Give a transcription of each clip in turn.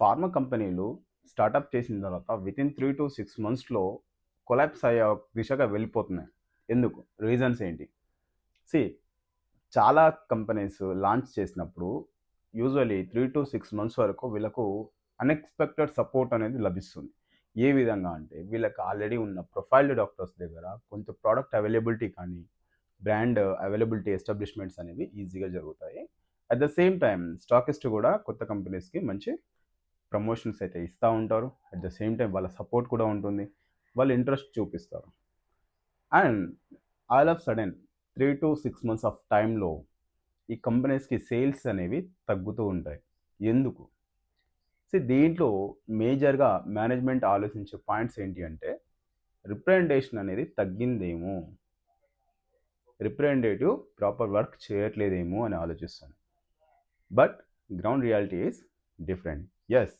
Pharma కంపెనీలు startup చేసిన తర్వాత వితిన్ 3-6 మంత్స్‌లో కొలాప్స్ అయ్యే దిశగా వెళ్ళిపోతున్నాయి. ఎందుకు? రీజన్స్ ఏంటి? సీ చాలా కంపెనీస్ లాంచ్ చేసినప్పుడు యూజువల్లీ 3-6 మంత్స్ వరకు వీళ్ళకు అన్‌ఎక్స్‌పెక్టెడ్ సపోర్ట్ అనేది లభిస్తుంది. ఏ విధంగా అంటే వీళ్ళకి ఆల్రెడీ ఉన్న ప్రొఫైల్డ్ డాక్టర్స్ దగ్గర కొంత ప్రొడక్ట్ అవైలబిలిటీ కానీ, బ్రాండ్ అవైలబిలిటీ ఎస్టాబ్లిష్‌మెంట్స్ అనేవి ఈజీగా జరుగుతాయి. At the same time stockist కూడా కొత్త కంపెనీస్‌కి మంచి ప్రమోషన్స్ అయితే ఇస్తా ఉంటారు. అట్ ద సేమ్ టైమ్ వాళ్ళ సపోర్ట్ కూడా ఉంటుంది. వాళ్ళు ఇంట్రెస్ట్ చూపిస్తారు. And all of sudden 3-6 months of టైమ్‌లో ఈ కంపెనీస్‌కి సేల్స్ అనేవి తగ్గుతూ ఉంటాయి. ఎందుకు? దీంట్లో మేజర్‌గా మేనేజ్‌మెంట్ ఆలోచించే పాయింట్స్ ఏంటి అంటే, రిప్రజెంటేషన్ అనేది తగ్గిందేమో, రిప్రజెంటేటివ్ ప్రాపర్ వర్క్ చేయట్లేదేమో అని ఆలోచిస్తాను. But ground reality is different. Yes,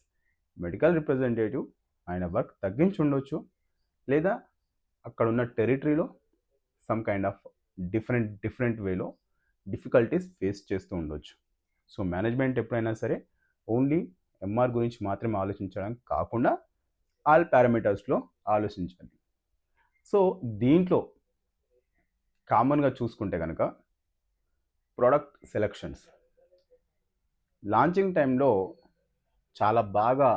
medical representative ఆయన వర్క్ తగ్గించుండొచ్చు. లేదా అక్కడున్న టెరిటరీలో సమ్ కైండ్ ఆఫ్ డిఫరెంట్ వేలో డిఫికల్టీస్ ఫేస్ చేస్తూ ఉండొచ్చు. సో మేనేజ్మెంట్ ఎప్పుడైనా సరే ఓన్లీ ఎంఆర్ గురించి మాత్రమే ఆలోచించడం కాకుండా ఆల్ పారామీటర్స్‌లో ఆలోచించాలి. సో దీంట్లో కామన్‌గా చూసుకుంటే గనక ప్రొడక్ట్ సెలక్షన్స్. లాంచింగ్ టైంలో చాలా బాగా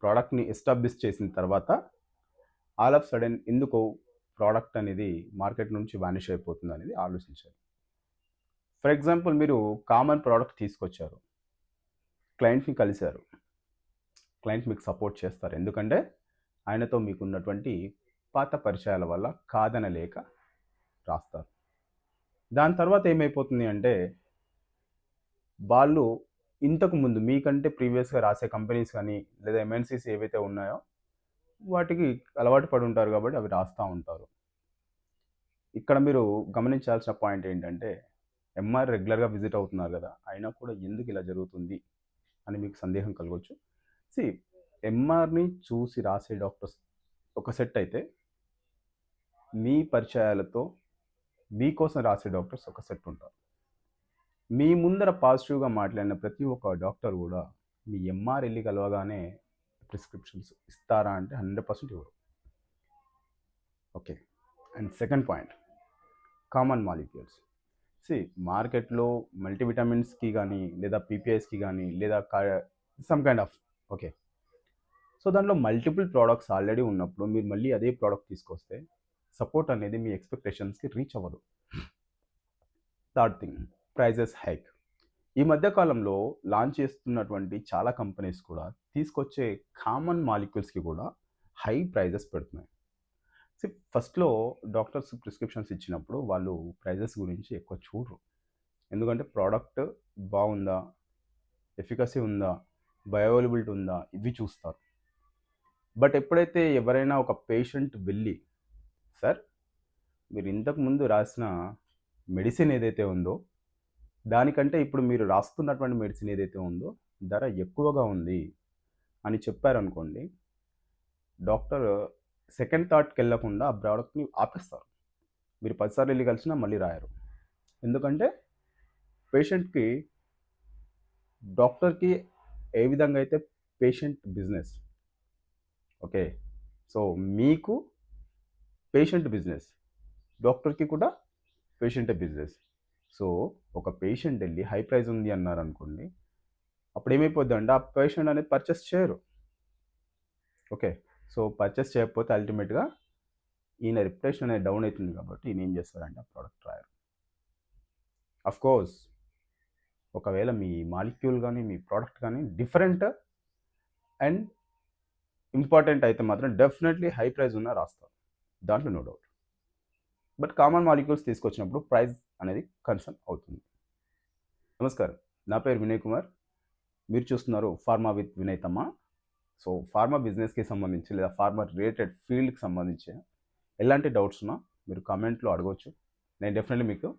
ప్రొడక్ట్‌ని ఎస్టాబ్లిష్ చేసిన తర్వాత ఆల్ ఆఫ్ సడెన్ ఎందుకు ప్రొడక్ట్ అనేది మార్కెట్ నుంచి వానిష్ అయిపోతుందనేది ఆలోచించాలి. ఫర్ ఎగ్జాంపుల్ మీరు కామన్ ప్రొడక్ట్ తీసుకొచ్చారు. క్లయింట్‌ని కలిసారు. క్లయింట్ మీకు సపోర్ట్ చేస్తారు. ఎందుకంటే ఆయనతో మీకున్నటువంటి పాత పరిచయాల వల్ల కాదనలేక రాస్తారు. దాని తర్వాత ఏమైపోతుంది అంటే, వాళ్ళు ఇంతకు ముందు మీకంటే ప్రీవియస్‌గా రాసే కంపెనీస్ కానీ, లేదా ఎంఎన్‌సీస్ ఏవైతే ఉన్నాయో, వాటికి అలవాటు పడి ఉంటారు కాబట్టి అవి రాస్తా ఉంటారు. ఇక్కడ మీరు గమనించాల్సిన పాయింట్ ఏంటంటే, ఎంఆర్ రెగ్యులర్‌గా విజిట్ అవుతున్నారు గదా! అయినా కూడా ఎందుకు ఇలా జరుగుతుంది అని మీకు సందేహం కలగొచ్చు. సీ ఎంఆర్‌ని చూసి రాసే డాక్టర్స్ ఒక సెట్ అయితే, మీ పరిచయాలతో మీకోసం రాసే డాక్టర్స్ ఒక సెట్ ఉంటారు. మీ ముందర పాజిటివ్‌గా మాట్లాడిన ప్రతి ఒక్క డాక్టర్ గూడా మీ ఎంఆర్ ఎళ్లి కలవగానే ప్రిస్క్రిప్షన్స్ ఇస్తారా అంటే 100% ఇవ్వరు. Okay. And second point common molecules. మార్కెట్‌లో మల్టీవిటమిన్స్‌కి గానీ, లేదా పీపీఐస్‌కి గానీ, లేదా some kind of okay. So దాంట్లో మల్టిపుల్ ప్రొడక్ట్స్ ఆల్రెడీ ఉన్నప్పుడు మీరు మళ్ళీ అదే ప్రొడక్ట్ తీసుకొస్తే సపోర్ట్ అనేది మీ ఎక్స్‌పెక్టేషన్స్‌కి రీచ్ అవ్వదు. Third thing prices hike. ఈ మధ్య కాలంలో లాంచ్ చేస్తున్నటువంటి చాలా కంపెనీస్ కూడా తీసుకొచ్చే కామన్ మాలిక్యూల్స్‌కి కూడా హై ప్రైజెస్ పెడుతున్నాయి. ఫస్ట్‌లో డాక్టర్స్ ప్రిస్క్రిప్షన్స్ ఇచ్చినప్పుడు వాళ్ళు ప్రైజెస్ గురించి ఎక్కువ చూడరు. ఎందుకంటే ప్రోడక్ట్ బాగుందా? ఎఫికసీ ఉందా? బయోఅవైలబిలిటీ ఉందా? ఇవి చూస్తారు. బట్ ఎప్పుడైతే ఎవరైనా ఒక పేషెంట్ వెళ్ళి, సార్ మీరు ఇంతకు ముందు రాసిన మెడిసిన్ ఏదైతే ఉందో, దానికంటే ఇప్పుడు మీరు రాస్తున్నటువంటి మెడిసిన్ ఏదైతే ఉందో, ధర ఎక్కువగా ఉంది అని చెప్పారనుకోండి, డాక్టర్ సెకండ్ థాట్‌కెళ్ళకుండా ఆ ప్రోడక్ట్‌ని ఆపేస్తారు. మీరు 10 సార్లు ఎళ్లి కలిసినా మళ్ళీ రాయరు. ఎందుకంటే పేషెంట్‌కి డాక్టర్‌కి ఏ విధంగా అయితే పేషెంట్ బిజినెస్. ఓకే. సో మీకు పేషెంట్ బిజినెస్. డాక్టర్‌కి కూడా పేషెంటే బిజినెస్. సో ఒక పేషెంట్ ఎళ్లి హై ప్రైస్ ఉంది అన్నారనుకోండి, అప్పుడేమైపోద్దంటే ఆ పేషెంట్ అనేది పర్చేస్ చేయరు. ఓకే. సో పర్చేస్ చేయకపోతే అల్టిమేట్‌గా ఈయన రిప్యుటేషన్ అనేది డౌన్ అయితుంది కాబట్టి ఈయన ఏం చేస్తారంటే ఆ ప్రొడక్ట్ రాయరు. ఆఫ్‌కోర్స్ ఒకవేళ మీ మాలిక్యూల్ గాని, మీ ప్రొడక్ట్ గాని డిఫరెంట్ అండ్ ఇంపార్టెంట్ అయితే మాత్రం డెఫినెట్‌లీ హై ప్రైస్ ఉన్నా రాస్తారు. దాంట్లో no doubt. But common molecules తీసుకొచ్చినప్పుడు ప్రైస్ అనేది కన్సర్న్ అవుతుంది. నమస్కారం. నా పేరు వినయ్ కుమార్. మీరు చూస్తున్నారు pharma with Vinay Thamma. So pharma బిజినెస్‌కి సంబంధించి లేదా ఫార్మా రిలేటెడ్ ఫీల్డ్‌కి సంబంధించి ఎలాంటి డౌట్స్ ఉన్నా మీరు కామెంట్‌లో అడగొచ్చు. నేను డెఫినెట్‌లీ మీకు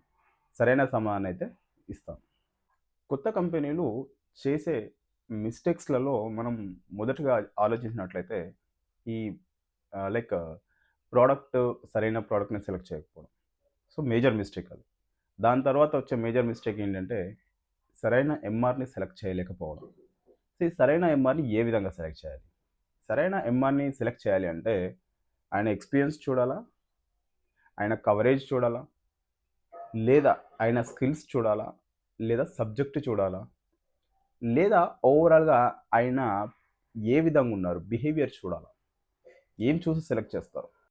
సరైన సమాధానం అయితే ఇస్తాను. కొత్త కంపెనీలు చేసే మిస్టేక్స్‌లలో మనం మొదటగా ఆలోచించినట్లయితే ఈ లైక్ ప్రోడక్ట్ సరైన ప్రోడక్ట్‌ని సెలెక్ట్ చేయకపోవడం. సో మేజర్ మిస్టేక్ అది. దాని తర్వాత వచ్చే మేజర్ మిస్టేక్ ఏంటంటే సరైన ఎంఆర్‌ని సెలెక్ట్ చేయలేకపోవడం. సో, ఈ సరైన ఎంఆర్‌ని ఏ విధంగా సెలెక్ట్ చేయాలి? సరైన ఎంఆర్‌ని సెలెక్ట్ చేయాలి అంటే, ఆయన ఎక్స్‌పీరియన్స్ చూడాలా? ఆయన కవరేజ్ చూడాలా? లేదా ఆయన స్కిల్స్ చూడాలా? లేదా సబ్జెక్ట్ చూడాలా? లేదా ఓవరాల్‌గా ఆయన ఏ విధంగా ఉన్నారు? బిహేవియర్ చూడాలా? ఏం చూసి సెలెక్ట్ చేస్తారు?